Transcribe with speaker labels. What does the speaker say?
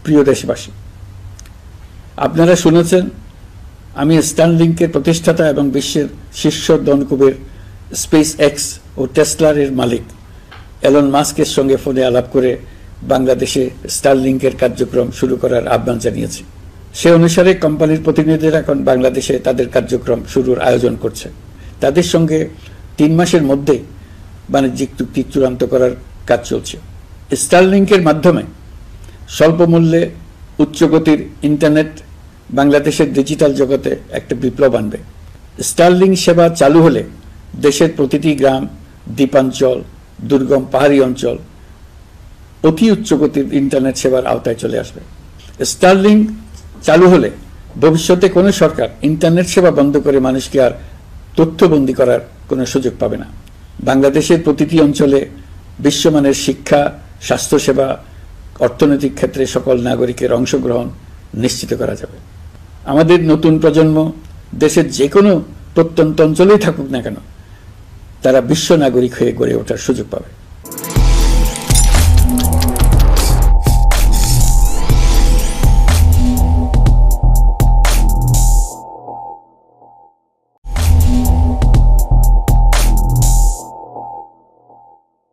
Speaker 1: প্রিয় দেশবাসী, আপনারা শুনেছেন আমি স্টারলিংকের প্রতিষ্ঠাতা এবং বিশ্বের শীর্ষ ধনকুবের স্পেস এক্স ও টেসলার এর মালিক এলন মাস্কের সঙ্গে ফোনে আলাপ করে বাংলাদেশে স্টারলিংকের কার্যক্রম শুরু করার আহ্বান জানিয়েছি। সে অনুসারে কোম্পানির প্রতিনিধিরা এখন বাংলাদেশে তাদের কার্যক্রম শুরুর আয়োজন করছে। তাদের সঙ্গে 3 মাসের মধ্যেই বাণিজ্যিক চুক্তি চূড়ান্ত করার কাজ চলছে। স্টারলিংকের মাধ্যমে স্বল্প মূল্যে উচ্চগতির ইন্টারনেট বাংলাদেশের ডিজিটাল জগতে একটা বিপ্লব আনবে। স্টারলিংক সেবা চালু হলে দেশের প্রতিটি গ্রাম, দ্বীপাঞ্চল, দুর্গম পাহাড়ি অঞ্চল অতি উচ্চগতির ইন্টারনেট সেবার আওতায় চলে আসবে। স্টারলিংক চালু হলে ভবিষ্যতে কোনো সরকার ইন্টারনেট সেবা বন্ধ করে মানুষকে আর তথ্যবন্দী করার কোনো সুযোগ পাবে না। বাংলাদেশের প্রতিটি অঞ্চলে বিশ্বমানের শিক্ষা, স্বাস্থ্যসেবা, অর্থনৈতিক ক্ষেত্রে সকল নাগরিকের অংশগ্রহণ নিশ্চিত করা যাবে। আমাদের নতুন প্রজন্ম দেশের যে কোনো প্রত্যন্ত অঞ্চলেই থাকুক না কেন, তারা বিশ্ব নাগরিক হয়ে গড়ে ওঠার সুযোগ পাবে।